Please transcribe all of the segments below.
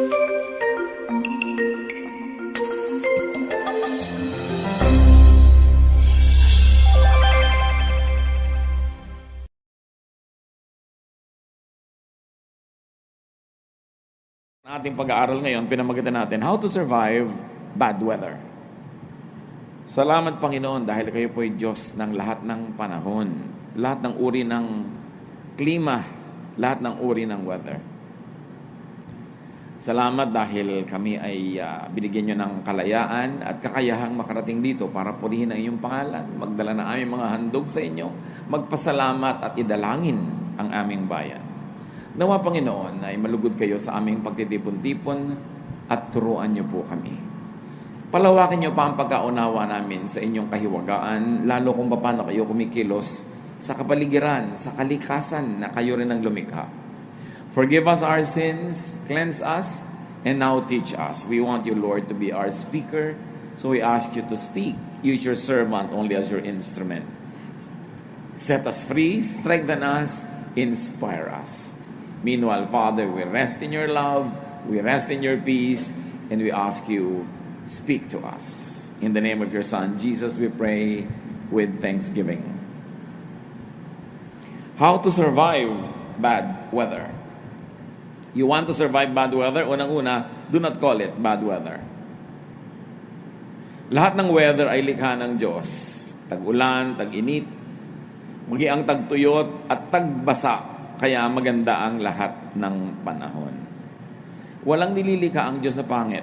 Ating pag-aaral ngayon, pinamagitan natin, How to Survive Bad Weather. Salamat Panginoon dahil kayo po ay Diyos ng lahat ng panahon, lahat ng uri ng klima, lahat ng uri ng weather. Salamat dahil kami ay binigyan nyo ng kalayaan at kakayahang makarating dito para purihin ang inyong pangalan, magdala na aming mga handog sa inyo, magpasalamat at idalangin ang aming bayan. Nawa Panginoon ay malugod kayo sa aming pagtitipon-tipon at turuan niyo po kami. Palawakin niyo pa ang pagkaunawa namin sa inyong kahiwagaan, lalo kung paano kayo kumikilos sa kapaligiran, sa kalikasan na kayo rin ang lumikha. Forgive us our sins, cleanse us, and now teach us. We want you, Lord, to be our speaker, so we ask you to speak. Use your servant only as your instrument. Set us free, strengthen us, inspire us. Meanwhile, Father, we rest in your love, we rest in your peace, and we ask you, speak to us. In the name of your Son, Jesus, we pray with thanksgiving. How to survive bad weather? You want to survive bad weather? Unang-una, do not call it bad weather. Lahat ng weather ay likha ng Diyos. Tag-ulan, tag-init, magiang tagtuyot at tagbasa. Kaya maganda ang lahat ng panahon. Walang nililika ang Diyos sa pangit.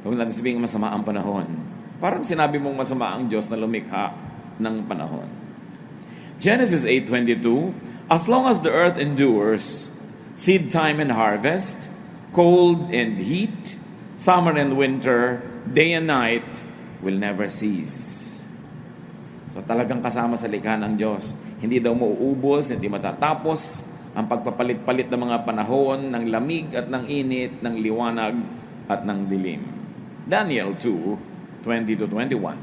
Kung natin sabihin masama ang panahon, parang sinabi mong masama ang Diyos na lumikha ng panahon. Genesis 8:22, as long as the earth endures, seed time and harvest, cold and heat, summer and winter, day and night will never cease. So talagang kasama sa likha ng Diyos. Hindi daw mauubos, hindi matatapos ang pagpapalit-palit ng mga panahon, ng lamig at ng init, ng liwanag at ng dilim. Daniel 2:20-21.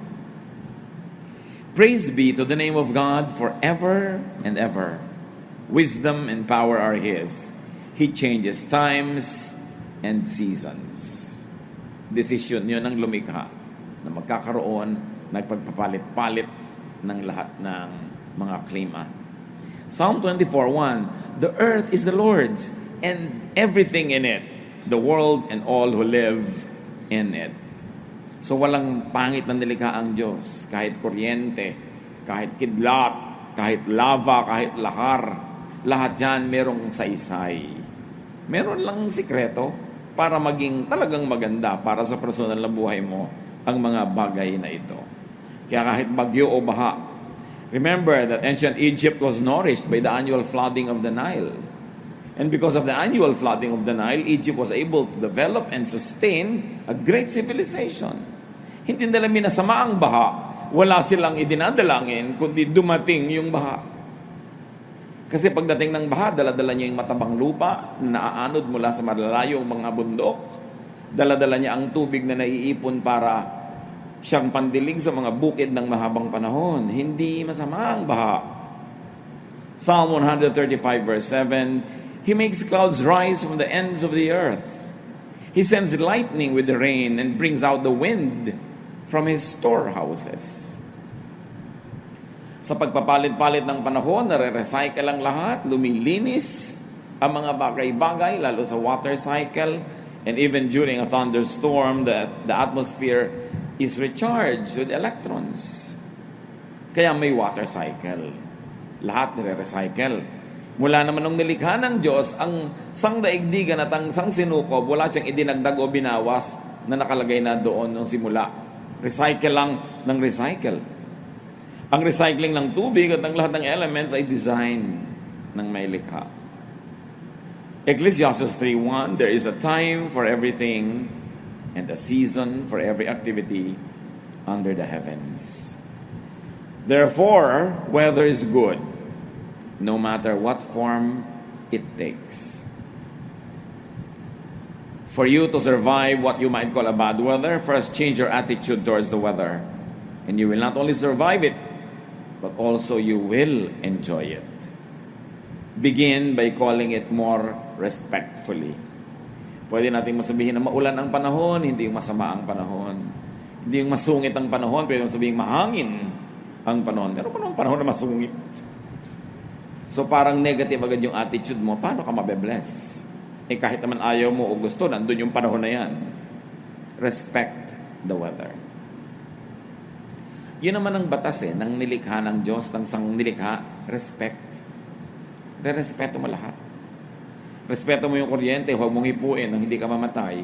Praise be to the name of God forever and ever. Wisdom and power are His. He changes times and seasons. Desisyon yun ng lumikha na magkakaroon, nagpagpapalit-palit ng lahat ng mga klima. Psalm 24:1, the earth is the Lord's and everything in it, the world and all who live in it. So walang pangit na nilikha ang Diyos. Kahit kuryente, kahit kidlat, kahit lava, kahit lahar, lahat yan merong saysay. Meron lang sikreto para maging talagang maganda para sa personal na buhay mo ang mga bagay na ito. Kaya kahit bagyo o baha, remember that ancient Egypt was nourished by the annual flooding of the Nile. And because of the annual flooding of the Nile, Egypt was able to develop and sustain a great civilization. Hindi nila minasama ang baha. Wala silang idinadalangin, kundi dumating yung baha. Kasi pagdating ng baha, dala-dala niya yung matabang lupa na naaanod mula sa malalayong mga bundok. Dala-dala niya ang tubig na naiipon para siyang pandilig sa mga bukid ng mahabang panahon. Hindi masama ang baha. Psalm 135 verse 7, He makes clouds rise from the ends of the earth. He sends lightning with the rain and brings out the wind from His storehouses. Sa pagpapalit-palit ng panahon, nare-recycle ang lahat, lumilinis ang mga bagay-bagay, lalo sa water cycle, and even during a thunderstorm, the atmosphere is recharged with electrons. Kaya may water cycle. Lahat nire-recycle. Mula naman nung nilikha ng Diyos, ang sangdaigdigan at ang sangsinukob, wala siyang idinagdag o binawas na nakalagay na doon nung simula. Recycle lang ng recycle. Ang recycling ng tubig at ang lahat ng elements ay design ng may likha. Ecclesiastes 3:1, there is a time for everything and a season for every activity under the heavens. Therefore, weather is good, no matter what form it takes. For you to survive what you might call a bad weather, first change your attitude towards the weather. And you will not only survive it, but also you will enjoy it. Begin by calling it more respectfully. Pwede natin masabihin na maulan ang panahon, hindi yung masama ang panahon. Hindi yung masungit ang panahon, pwede masabihin mahangin ang panahon. Meron pa naman panahon na masungit. So parang negative agad yung attitude mo, paano ka mabe-bless? Kahit naman ayaw mo o gusto, nandun yung panahon na yan. Respect the weather. Yun naman ang batas ng nilikha ng Diyos, ng sang nilikha, respect. Respeto mo lahat. Respeto mo yung kuryente, huwag mong hipuin nang hindi ka mamatay.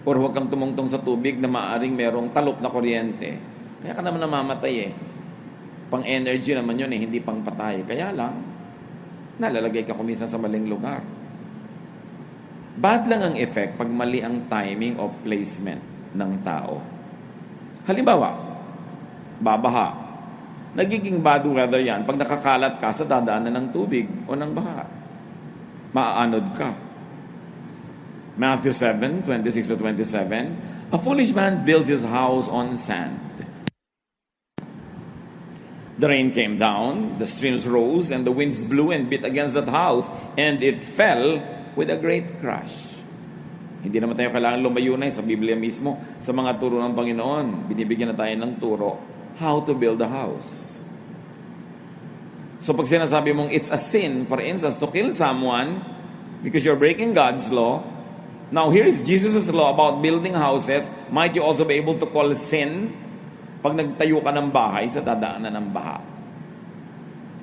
Or huwag kang tumungtong sa tubig na maaring merong talop na kuryente. Kaya ka naman namamatay Pang-energy naman yun hindi pang patay. Kaya lang, nalalagay ka kuminsan sa maling lugar. Bad lang ang effect pag mali ang timing o placement ng tao. Halimbawa, babaha. Nagiging bad weather yan pag nakakalat ka sa dadaanan ng tubig o ng baha. Maaanod ka. Matthew 7:26-27, a foolish man builds his house on sand. The rain came down, the streams rose, and the winds blew and beat against that house, and it fell with a great crash. Hindi naman tayo kailangan lumayo na sa Biblia mismo, sa mga turo ng Panginoon. Binibigyan na tayo ng turo how to build a house. So pag sinasabi mong it's a sin, for instance, to kill someone because you're breaking God's law, now here is Jesus' law about building houses. Might you also be able to call sin pag nagtayo ka ng bahay sa dadaanan ng baha?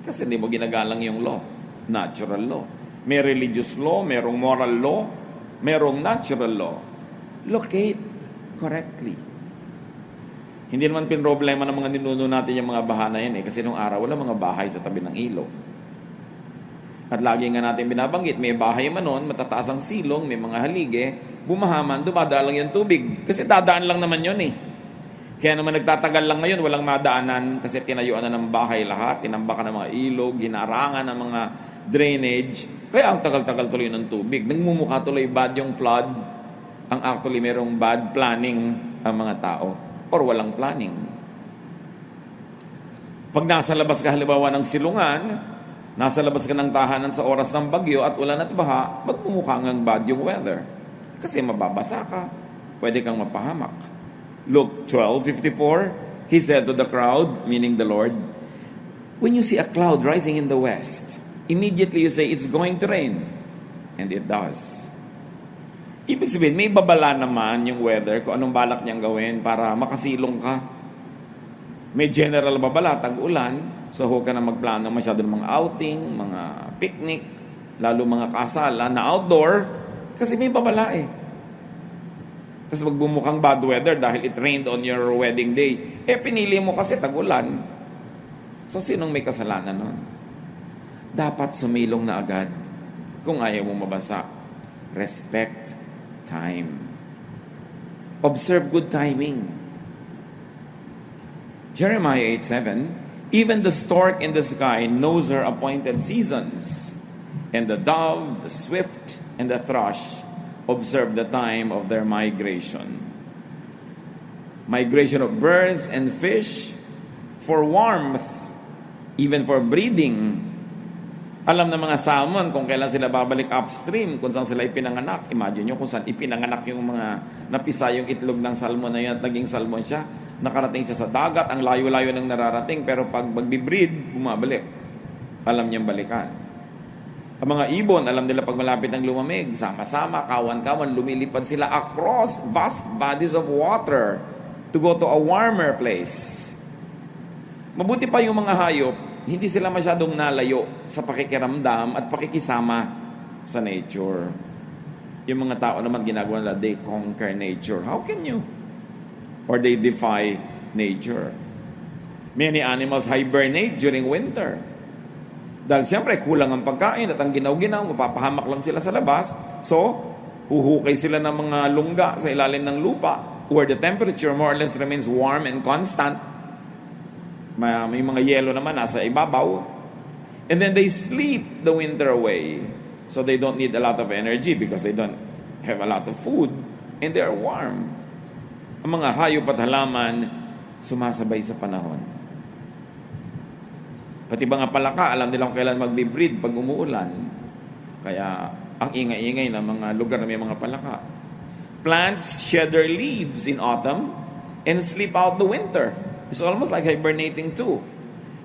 Kasi hindi mo ginagalang yung law, natural law. May religious law, merong moral law, merong natural law. Locate correctly. Hindi naman pinroblema ng mga ninuno natin yung mga baha na yan kasi nung araw wala mga bahay sa tabi ng ilog. At lagi nga natin binabanggit, may bahay man noon, matataas ang silong, may mga halige, bumahaman, dumadalang yung tubig. Kasi dadaan lang naman yun Kaya naman nagtatagal lang ngayon, walang madaanan kasi tinayuan na ng bahay lahat, tinambakan ng mga ilog, ginarangan ng mga drainage. Kaya ang tagal-tagal tuloy ng tubig. Nagmumukha tuloy bad yung flood. Ang actually merong bad planning ang mga tao or walang planning. Pag nasa labas ka halimbawa ng silungan, nasa labas ka ng tahanan sa oras ng bagyo at ulan at baha, magmumukha ngang bad yung weather. Kasi mababasa ka, pwede kang mapahamak. Luke 12:54, he said to the crowd, meaning the Lord, when you see a cloud rising in the west, immediately you say, it's going to rain. And it does. Ibig sabihin, may babala naman yung weather kung anong balak niyang gawin para makasilong ka. May general babala, tag-ulan, so huwag ka na magplano masyado ng mga outing, mga picnic, lalo mga kasalan na outdoor, kasi may babala Tapos magbumukhang bad weather dahil it rained on your wedding day. Pinili mo kasi tag-ulan. So, sinong may kasalanan nun? Dapat sumilong na agad kung ayaw mo mabasa. Respect time. Observe good timing. Jeremiah 8:7, even the stork in the sky knows her appointed seasons, and the dove, the swift, and the thrush observe the time of their migration. Migration of birds and fish for warmth, even for breeding. Alam ng mga salmon kung kailan sila babalik upstream, kung saan sila ipinanganak. Imagine nyo kung saan ipinanganak yung mga napisa yung itlog ng salmon na yan at naging salmon siya. Nakarating siya sa dagat, ang layo-layo ng nararating, pero pag magbibreed, bumabalik. Alam niyang balikan. Ang mga ibon, alam nila pag malapit ng lumamig, sama-sama, kawan-kawan, lumilipad sila across vast bodies of water to go to a warmer place. Mabuti pa yung mga hayop, hindi sila masyadong nalayo sa pakikiramdam at pakikisama sa nature. Yung mga tao naman ginagawa nila, they conquer nature. How can you? Or they defy nature. Many animals hibernate during winter. Dahil siyempre, kulang ang pagkain at ang ginaw-ginaw, mapapahamak lang sila sa labas. So, huhukay sila ng mga lungga sa ilalim ng lupa where the temperature more or less remains warm and constant. May mga yelo naman nasa ibabaw. And then they sleep the winter away. So they don't need a lot of energy because they don't have a lot of food and they are warm. Ang mga hayop at halaman sumasabay sa panahon. Pati ba nga palaka, alam nilang kailan magbe-breed pag umuulan. Kaya ang ingay-ingay ng mga lugar na may mga palaka. Plants shed their leaves in autumn and sleep out the winter. It's almost like hibernating too.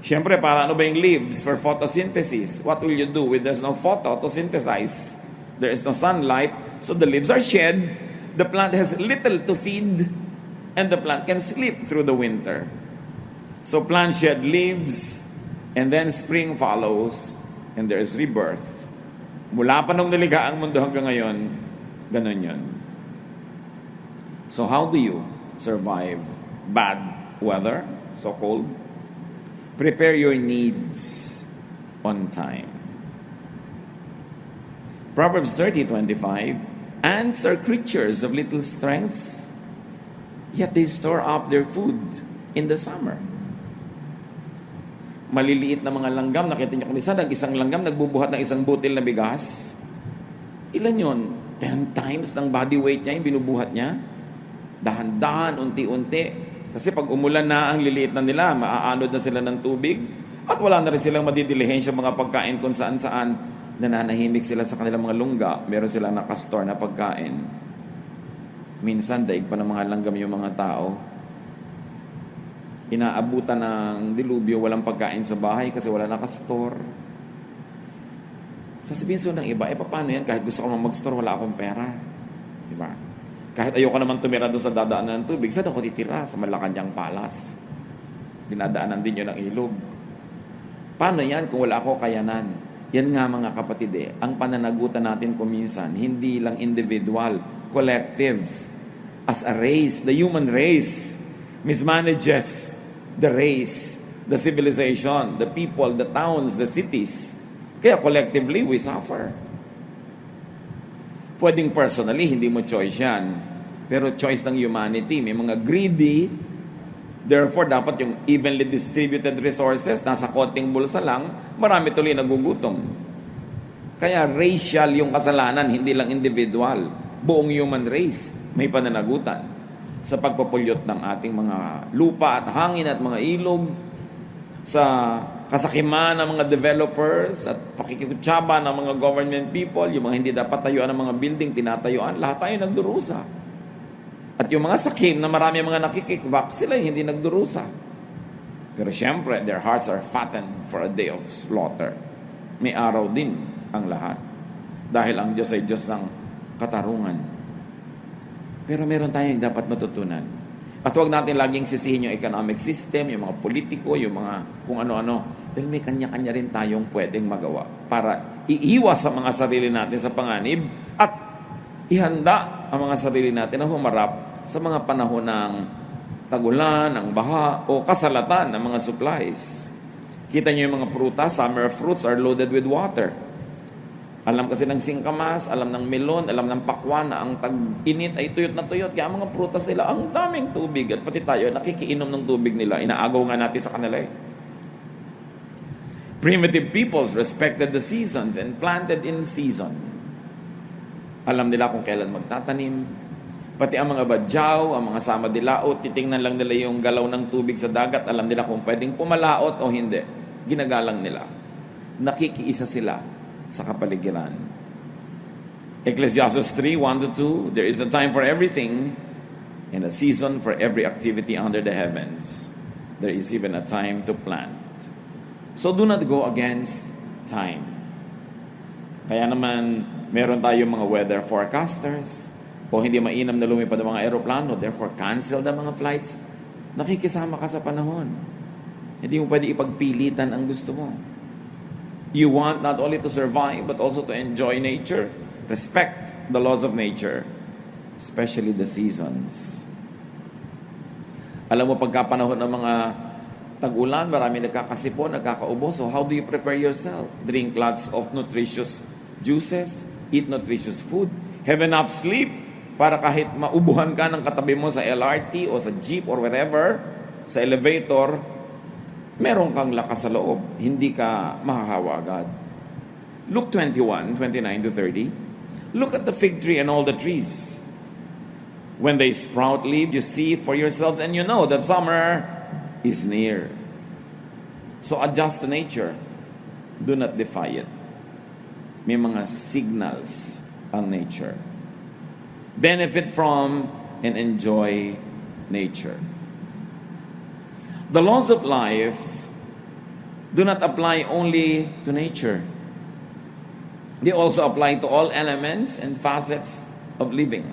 Siyempre, para ano ba yung leaves? For photosynthesis. What will you do with there's no photo to synthesize? There is no sunlight, so the leaves are shed. The plant has little to feed, and the plant can sleep through the winter. So plants shed leaves, and then spring follows, and there is rebirth. Mula pa nung nilikha ang mundo hanggang ngayon, ganun yun. So how do you survive bad weather, so cold? Prepare your needs on time. Proverbs 30:25, ants are creatures of little strength, yet they store up their food in the summer. Maliliit na mga langgam, nakita niyo kung isang langgam nagbubuhat ng isang butil na bigas. Ilan yun? 10 times ng body weight niya yung binubuhat niya. Dahan-dahan, unti-unti. Kasi pag umulan na ang liliit na nila, maaanod na sila ng tubig at wala na rin silang madidilihin sa mga pagkain kung saan-saan. Nananahimik sila sa kanilang mga lungga. Meron silang nakastore na pagkain. Minsan, daig pa ng mga langgam yung mga tao. Inaabutan ng dilubyo, walang pagkain sa bahay kasi wala nakastore. Sasabihin so ng iba, paano yan? Kahit gusto ko mag-store, wala akong pera. Diba? Kahit ayoko naman tumira doon sa dadaanan ng tubig, saan ako titira? Sa Malacanang Palace. Dinadaanan din yun ng ilog. Paano yan kung wala ako kayanan? Yan nga mga kapatid ang pananagutan natin kuminsan, hindi lang individual, collective. As a race, the human race mismanages the race, the civilization, the people, the towns, the cities. Kaya collectively, we suffer. Pwedeng personally, hindi mo choice yan. Pero choice ng humanity. May mga greedy. Therefore, dapat yung evenly distributed resources, nasa konting bulsa lang, marami tuloy nagugutom. Kaya racial yung kasalanan, hindi lang individual. Buong human race may pananagutan sa pagpapulyot ng ating mga lupa at hangin at mga ilog, sa kasakiman ng mga developers at pakikikutsaba ng mga government people, yung mga hindi dapat tayuan ng mga building, tinatayuan, lahat tayo nagdurusa. At yung mga sakim na marami mga nakikikbak, sila hindi nagdurusa. Pero syempre, their hearts are fattened for a day of slaughter. May araw din ang lahat. Dahil ang Diyos ay Diyos ng katarungan. Pero meron tayong dapat matutunan. At huwag natin laging sisihin yung economic system, yung mga politiko, yung mga kung ano-ano. Dahil may kanya-kanya rin tayong pwedeng magawa para iiwas sa mga sarili natin sa panganib at ihanda ang mga sarili natin na humarap sa mga panahon ng tagulan, ng baha, o kasalatan ng mga supplies. Kita nyo yung mga prutas, summer fruits are loaded with water. Alam kasi ng singkamas, alam ng melon, alam ng pakwan na ang tag-init ay tuyot na tuyot. Kaya ang mga prutas nila, ang daming tubig. At pati tayo, nakikiinom ng tubig nila. Inaagaw nga natin sa kanila Primitive peoples respected the seasons and planted in season. Alam nila kung kailan magtatanim. Pati ang mga badyaw, ang mga sama dilaot, titingnan lang nila yung galaw ng tubig sa dagat. Alam nila kung pwedeng pumalaot o hindi. Ginagalang nila. Nakikiisa sila sa kapaligiran. Ecclesiastes 3:1-2, there is a time for everything and a season for every activity under the heavens. There is even a time to plant. So do not go against time. Kaya naman, meron tayong mga weather forecasters o hindi mainam na lumipad ang mga aeroplano, therefore cancel the mga flights. Nakikisama ka sa panahon. Hindi mo pwede ipagpilitan ang gusto mo. You want not only to survive, but also to enjoy nature. Respect the laws of nature, especially the seasons. Alam mo, pagkapanahon ng mga tag-ulan, marami nagkakasipon, nagkakaubo. So how do you prepare yourself? Drink lots of nutritious juices, eat nutritious food, have enough sleep, para kahit maubuhan ka ng katabi mo sa LRT o sa jeep or wherever, sa elevator, meron kang lakas sa loob. Hindi ka mahahawa agad. Luke 21:29-30. Look at the fig tree and all the trees. When they sprout leaves, you see for yourselves and you know that summer is near. So adjust to nature. Do not defy it. May mga signals ang nature. Benefit from and enjoy nature. The laws of life do not apply only to nature. They also apply to all elements and facets of living.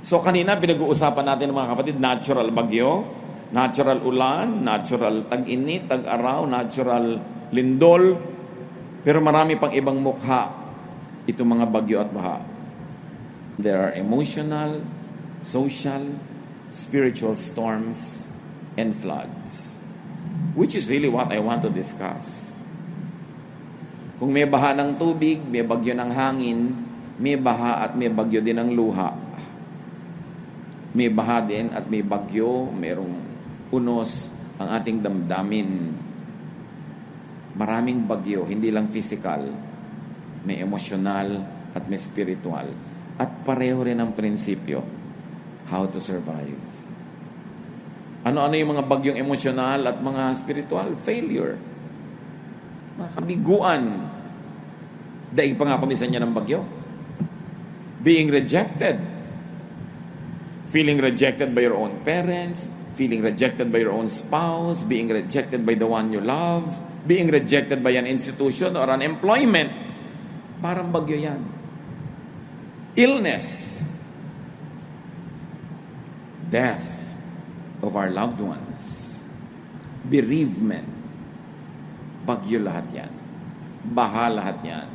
So kanina pinag-uusapan natin mga kapatid, natural bagyo, natural ulan, natural tag-init, tag-araw, natural lindol, pero marami pang ibang mukha itong mga bagyo at baha. There are emotional, social, spiritual storms and floods, which is really what I want to discuss. Kung may baha ng tubig, may bagyo ng hangin, may baha at may bagyo din ng luha. May baha din at may bagyo, mayroong unos ang ating damdamin. Maraming bagyo, hindi lang physical, may emotional at may spiritual. At pareho rin ang prinsipyo, how to survive. Ano-ano yung mga bagyong emosyonal at mga spiritual? Failure. Mga kabiguan. Daig pa nga kumisan niya ng bagyo. Being rejected. Feeling rejected by your own parents. Feeling rejected by your own spouse. Being rejected by the one you love. Being rejected by an institution or an employment. Parang bagyo yan. Illness. Death of our loved ones. Bereavement. Bagyo lahat yan. Baha lahat yan.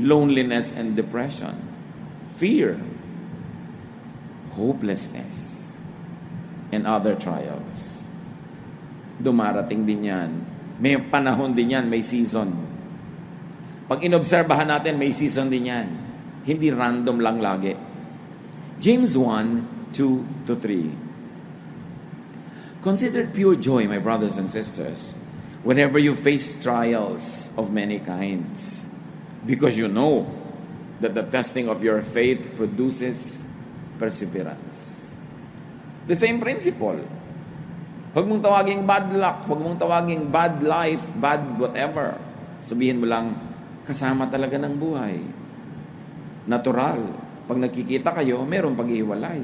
Loneliness and depression. Fear. Hopelessness. And other trials. Dumarating din yan. May panahon din yan, may season. Pag inobserbahan natin, may season din yan. Hindi random lang lagi. James 1:2-3. Consider it pure joy, my brothers and sisters, whenever you face trials of many kinds, because you know that the testing of your faith produces perseverance. The same principle. Huwag mong tawaging bad luck, huwag mong tawaging bad life, bad whatever. Sabihin mo lang, kasama talaga ng buhay. Natural. Pag nagkikita kayo, mayroong paghihiwalay.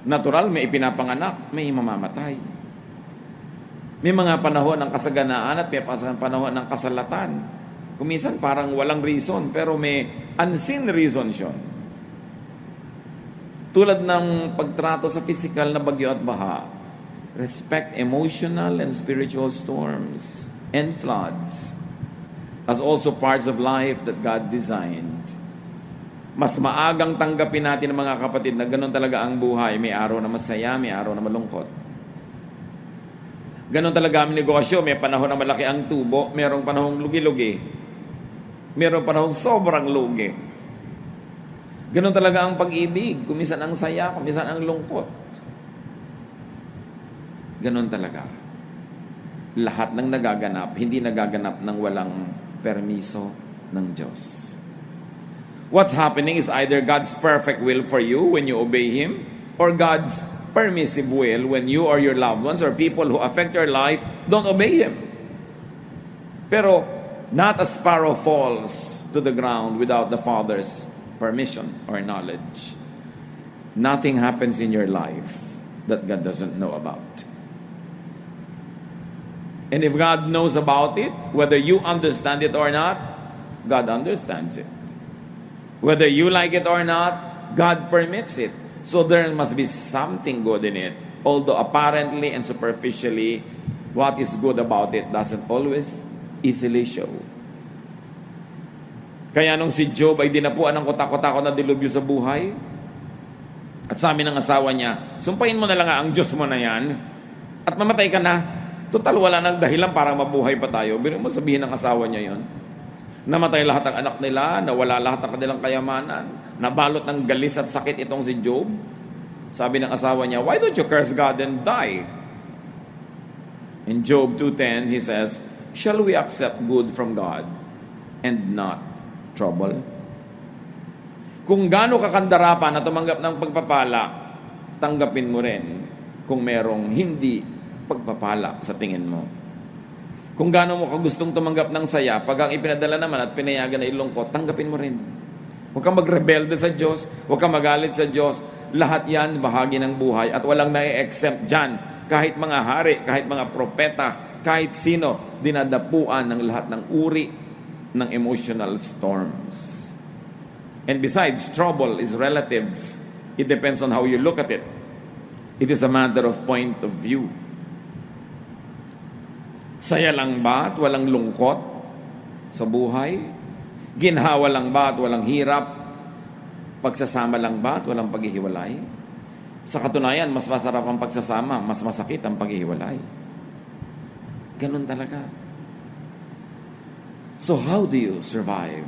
Natural, may ipinapanganak, may mamamatay. May mga panahon ng kasaganaan at may panahon ng kasalatan. Kuminsan parang walang reason, pero may unseen reason yun. Tulad ng pagtrato sa physical na bagyo at baha, respect emotional and spiritual storms and floods as also parts of life that God designed. Mas maagang tanggapin natin mga kapatid na ganun talaga ang buhay. May araw na masaya, may araw na malungkot. Ganun talaga ang negosyo. May panahon na malaki ang tubo, mayroong panahong lugi-lugi. Mayroong panahong sobrang lugi. Ganun talaga ang pag-ibig. Kuminsan ang saya, kuminsan ang lungkot. Ganun talaga. Lahat ng nagaganap, hindi nagaganap ng walang permiso ng Diyos. What's happening is either God's perfect will for you when you obey Him, or God's permissive will when you or your loved ones or people who affect your life don't obey Him. Pero, not a sparrow falls to the ground without the Father's permission or knowledge. Nothing happens in your life that God doesn't know about. And if God knows about it, whether you understand it or not, God understands it. Whether you like it or not, God permits it. So there must be something good in it. Although apparently and superficially, what is good about it doesn't always easily show. Kaya nung si Job ay dinapuan ng kotak-kotak na dilubyo sa buhay, at sabi ng asawa niya, sumpahin mo na lang ang Diyos mo na yan, at mamatay ka na. Total, wala nang dahilan para mabuhay pa tayo. Biro mo sabihin ng asawa niya yon. Namatay lahat ng anak nila, nawala lahat ng kanilang kayamanan, nabalot ng galis at sakit itong si Job. Sabi ng asawa niya, why don't you curse God and die? In Job 2:10, he says, shall we accept good from God and not trouble? Kung gaano kakandarapan na tumanggap ng pagpapala, tanggapin mo rin kung merong hindi pagpapala sa tingin mo. Kung gaano mo ka gustong tumanggap ng saya, pag ang ipinadala naman at pinayagan na ilungkot, tanggapin mo rin. Huwag kang magrebelde sa Diyos, huwag kang magalit sa Diyos. Lahat yan bahagi ng buhay at walang na-exempt dyan. Kahit mga hari, kahit mga propeta, kahit sino, dinadapuan ng lahat ng uri ng emotional storms. And besides, trouble is relative. It depends on how you look at it. It is a matter of point of view. Saya lang ba at walang lungkot sa buhay? Ginhawa lang ba at walang hirap? Pagsasama lang ba at walang paghihiwalay? Sa katunayan, mas masarap ang pagsasama, mas masakit ang paghihiwalay. Ganun talaga. So how do you survive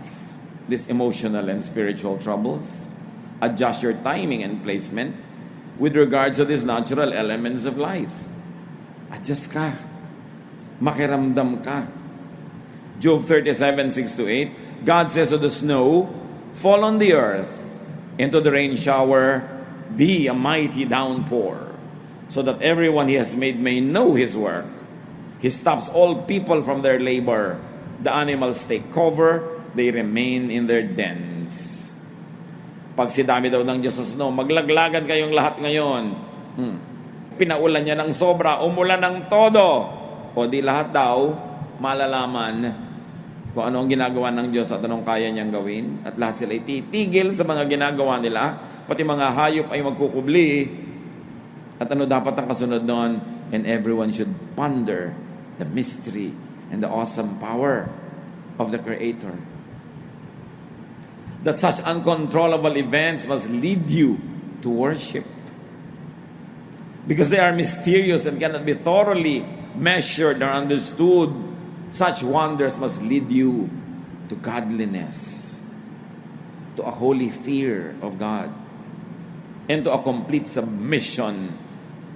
these emotional and spiritual troubles? Adjust your timing and placement with regards to these natural elements of life. Adjust ka. Makiramdam ka. Job 37:6-8, God says to the snow, fall on the earth, and to the rain shower, be a mighty downpour, so that everyone he has made may know his work. He stops all people from their labor. The animals take cover, they remain in their dens. Pag sidami daw ng Diyos sa snow, maglaglagan kayong lahat ngayon. Pinaulan niya ng sobra, umulan ng todo. O di lahat daw malalaman kung ano ang ginagawa ng Diyos at anong kaya niyang gawin. At lahat sila ititigil sa mga ginagawa nila. Pati mga hayop ay magkukubli. At ano dapat ang kasunod noon? And everyone should ponder the mystery and the awesome power of the Creator. That such uncontrollable events must lead you to worship. Because they are mysterious and cannot be thoroughly measured or understood, such wonders must lead you to godliness, to a holy fear of God, and to a complete submission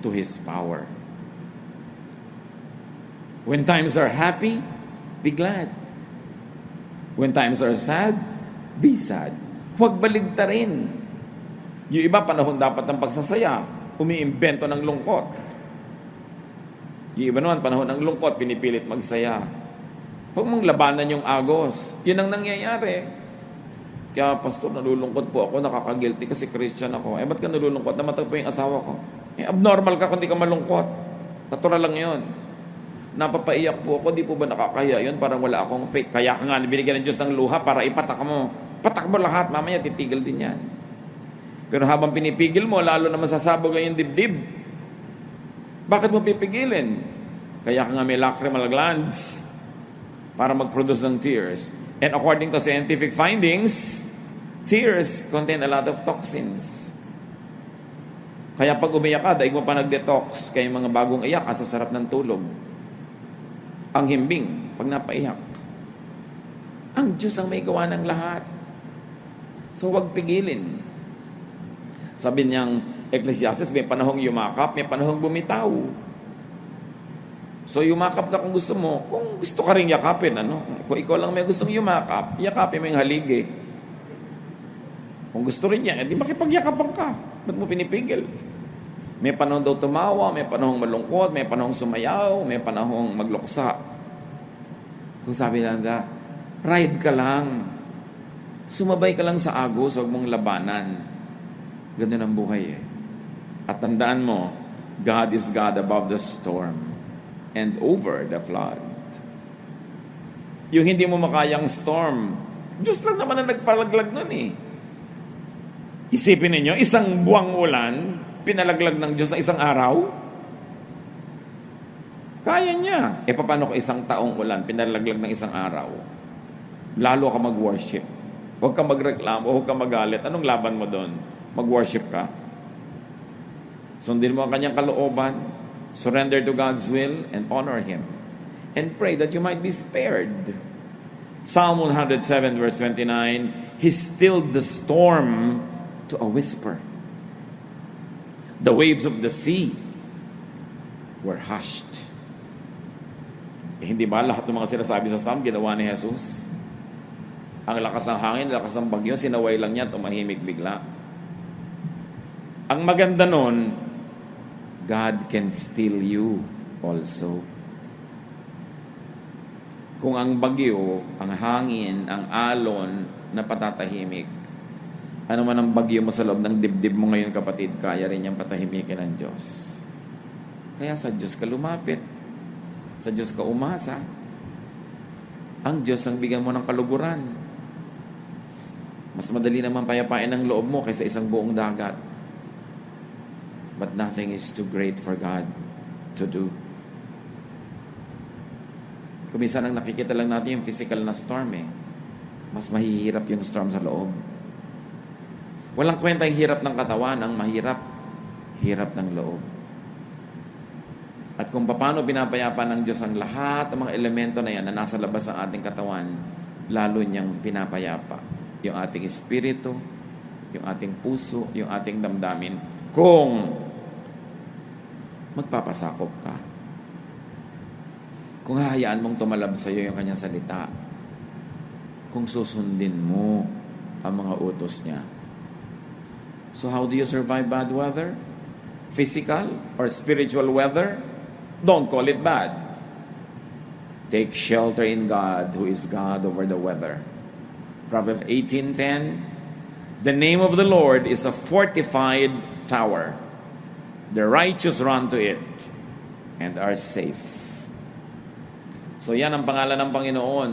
to His power. When times are happy, be glad. When times are sad, be sad. Huwag baligtarin. Yung iba, panahon dapat ng pagsasaya, umiimbento ng lungkot. Yung iba naman, panahon ng lungkot, pinipilit magsaya. Huwag mong labanan yung agos. Yun ang nangyayari. Kaya, Pastor, nalulungkot po ako, nakaka-guilty kasi Christian ako. Ba't ka nalulungkot? Namatay po yung asawa ko. Abnormal ka kung di ka malungkot. Natural lang yun. Napapaiyak po ako, di po ba nakakaya yun? Parang wala akong faith. Kaya ka nga, binigyan ng Diyos ng luha para ipatak mo. Patak mo lahat, mamaya titigil din yan. Pero habang pinipigil mo, lalo na masasabog ang yung dibdib. Bakit mo pipigilin? Kaya ka nga may lacrimal glands para mag-produce ng tears. And according to scientific findings, tears contain a lot of toxins. Kaya pag umiyak ka, daig mo pa nag-detox. Kaya mga bagong iyak, sa sarap ng tulog. Ang himbing, pag napaiyak. Ang Diyos ang may gawa ng lahat. So huwag pigilin. Sabi niyang Ecclesiastes, may panahong yumakap, may panahong bumitaw. So yumakap ka kung gusto mo. Kung gusto ka rin yakapin, kung ikaw lang may gustong yumakap, yakapin mo yung haligi. Kung gusto rin niya, di makipagyakapan ka. Ba't mo pinipigil? May panahon daw tumawa, may panahong malungkot, may panahong sumayaw, may panahong magluksa. Kung sabi lang ride ka lang. Sumabay ka lang sa agos, huwag mong labanan. Ganun ang buhay At tandaan mo, God is God above the storm and over the flood. Yung hindi mo makayang storm, Diyos lang naman ang nagpalaglag nun Isipin ninyo, isang buwang ulan, pinalaglag ng Diyos sa isang araw? Kaya niya. Paano ko isang taong ulan, pinalaglag ng isang araw? Lalo ka mag-worship. Huwag ka magreklamo, huwag ka magalit. Anong laban mo doon? Mag-worship ka? Sundin mo ang kanyang kalooban, surrender to God's will, and honor Him. And pray that you might be spared. Psalm 107 verse 29, He stilled the storm to a whisper. The waves of the sea were hushed. Hindi ba lahat ng mga sinasabi sa Psalm, ginawa ni Jesus? Ang lakas ng hangin, lakas ng bagyo, sinaway lang niya, tumahimik bigla. Ang maganda nun, God can still you also. Kung ang bagyo, ang hangin, ang alon na patatahimik, ano man ang bagyo mo sa loob ng dibdib mo ngayon, kapatid, kaya rin niyang patahimikin ng Diyos. Kaya sa Diyos ka lumapit. Sa Diyos ka umasa. Ang Diyos ang bigyan mo ng kaluguran. Mas madali naman payapain ang loob mo kaysa isang buong dagat. But nothing is too great for God to do. Kung minsan ang nakikita lang natin yung physical na storm mas mahihirap yung storm sa loob. Walang kwenta yung hirap ng katawan, ang mahirap, hirap ng loob. At kung paano pinapayapa ng Diyos ang lahat ng mga elemento na yan na nasa labas ng ating katawan, lalo niyang pinapayapa yung ating espiritu, yung ating puso, yung ating damdamin, kung magpapasakop ka. Kung hahayaan mong tumalab sa iyo yung kanyang salita, kung susundin mo ang mga utos niya. So how do you survive bad weather? Physical or spiritual weather? Don't call it bad. Take shelter in God, who is God over the weather. Proverbs 18:10. The name of the Lord is a fortified tower. The righteous run to it and are safe. So yan ang pangalan ng Panginoon.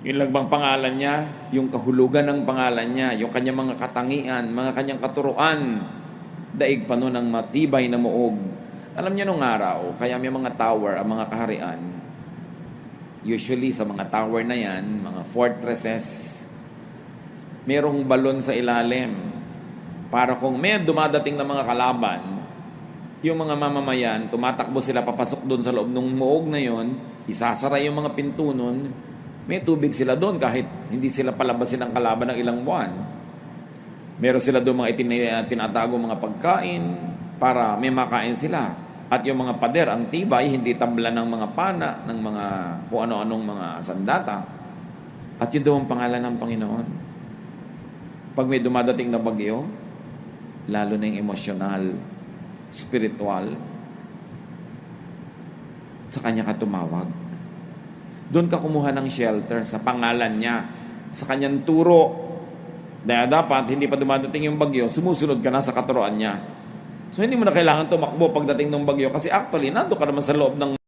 Yun lang bang pangalan niya? Yung kahulugan ng pangalan niya, yung kanyang mga katangian, mga kanyang katuruan, daig pa nun ang matibay na muog. Alam niyo nung araw, kaya may mga tower, ang mga kaharian, usually sa mga tower na yan, mga fortresses, merong balon sa ilalim. Para kung may dumadating na mga kalaban, yung mga mamamayan, tumatakbo sila papasok doon sa loob ng muog na yon, isasara yung mga pinto nun, may tubig sila doon kahit hindi sila palabasin ng kalaban ng ilang buwan. Meron sila doon mga tinatago mga pagkain para may makain sila. At yung mga pader, ang tibay, hindi tabla ng mga pana, ng mga kung ano-anong mga sandata. At yun daw ang pangalan ng Panginoon. Pag may dumadating na bagyo, lalo na yung emosyonal, spiritual, sa kanya ka tumawag. Doon ka kumuha ng shelter sa pangalan niya, sa kanyang turo. Dahil dapat, hindi pa dumadating yung bagyo, sumusunod ka na sa katuroan niya. So, hindi mo na kailangan tumakbo pagdating ng bagyo kasi actually, nando ka naman sa loob ng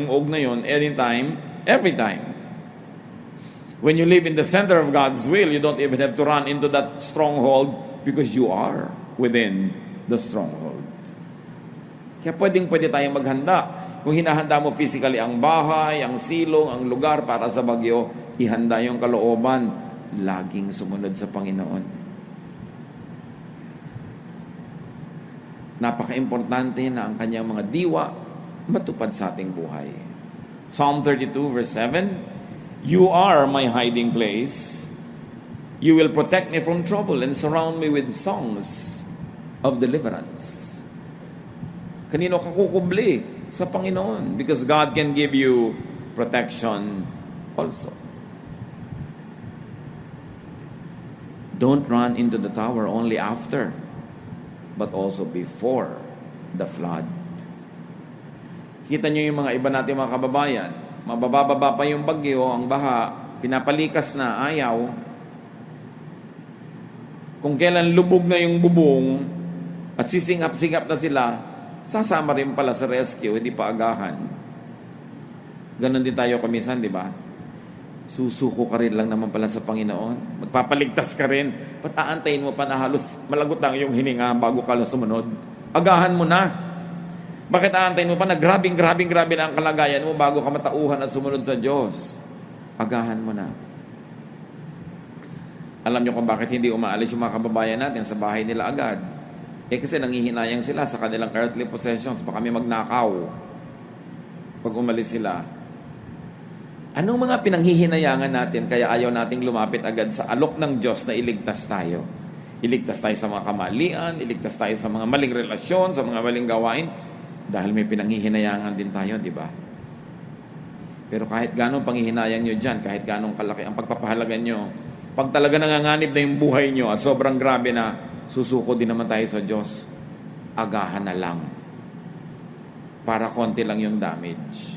og na yun, anytime, every time. When you live in the center of God's will, you don't even have to run into that stronghold because you are within the stronghold. Kaya pwede tayong maghanda. Kung hinahanda mo physically ang bahay, ang silong, ang lugar para sa bagyo, ihanda yung kalooban, laging sumunod sa Panginoon. Napaka-importante na ang kanyang mga diwa matupad sa ating buhay. Psalm 32 verse 7, You are my hiding place. You will protect me from trouble and surround me with songs of deliverance. Kanino ka kukubli? Sa Panginoon. Because God can give you protection also. Don't run into the tower only after, but also before the flood. Kita nyo yung mga iba natin mga kababayan, mabababa pa yung bagyo, ang baha, pinapalikas na, ayaw. Kung kailan lubog na yung bubong at sisingap-singap na sila, sasama rin pala sa rescue, hindi pa agahan. Ganon din tayo kamisan, di ba? Susuko ka rin lang naman pala sa Panginoon. Magpapaligtas ka rin. Ba't aantayin mo pa na halos malagot lang yung hininga bago ka sumunod? Agahan mo na. Bakit aantayin mo pa na grabe na ang kalagayan mo bago ka matauhan at sumunod sa Diyos? Agahan mo na. Alam nyo kung bakit hindi umaalis yung mga kababayan natin sa bahay nila agad? Kasi nanghihinayang sila sa kanilang earthly possessions. Baka may magnakaw pag umalis sila. Anong mga pinanghihinayangan natin kaya ayaw nating lumapit agad sa alok ng Diyos na iligtas tayo? Iligtas tayo sa mga kamalian, iligtas tayo sa mga maling relasyon, sa mga maling gawain, dahil may pinanghihinayangan din tayo, di ba? Pero kahit ganong panghihinayang nyo dyan, kahit ganong kalaki ang pagpapahalaga nyo, pag talaga nanganganib na yung buhay nyo at sobrang grabe na, susuko din naman tayo sa Diyos. Agahan na lang. Para konti lang yung damage.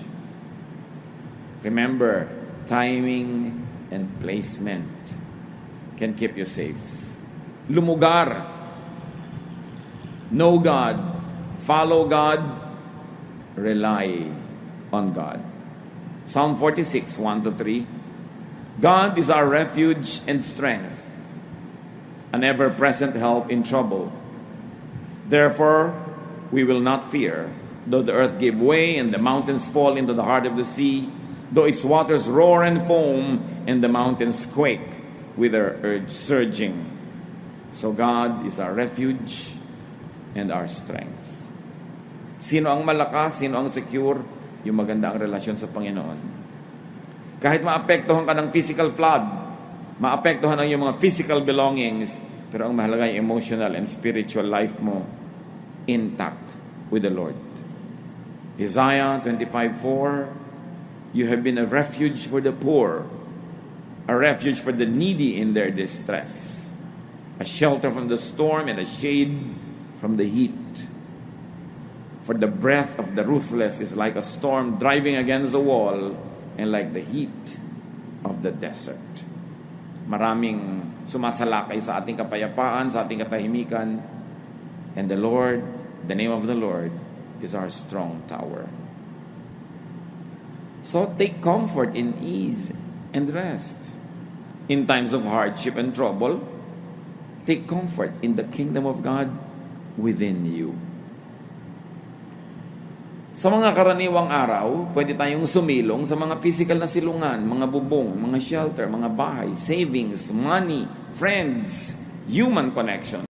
Remember, timing and placement can keep you safe. Lumugar. Know God. Follow God. Rely on God. Psalm 46, 1-3. God is our refuge and strength, an ever-present help in trouble. Therefore, we will not fear, though the earth give way and the mountains fall into the heart of the sea, though its waters roar and foam and the mountains quake with their surging. So God is our refuge and our strength. Sino ang malakas, sino ang secure? Yung maganda ang relasyon sa Panginoon. Kahit maapektuhan ka ng physical flood, maapektuhan ang iyong mga physical belongings, pero ang mahalaga yung emotional and spiritual life mo intact with the Lord. Isaiah 25:4, You have been a refuge for the poor, a refuge for the needy in their distress, a shelter from the storm and a shade from the heat. For the breath of the ruthless is like a storm driving against the wall and like the heat of the desert. Maraming sumasalakay sa ating kapayapaan, sa ating katahimikan. And the Lord, the name of the Lord, is our strong tower. So take comfort in ease and rest. In times of hardship and trouble, take comfort in the kingdom of God within you. Sa mga karaniwang araw, pwede tayong sumilong sa mga physical na silungan, mga bubong, mga shelter, mga bahay, savings, money, friends, human connection.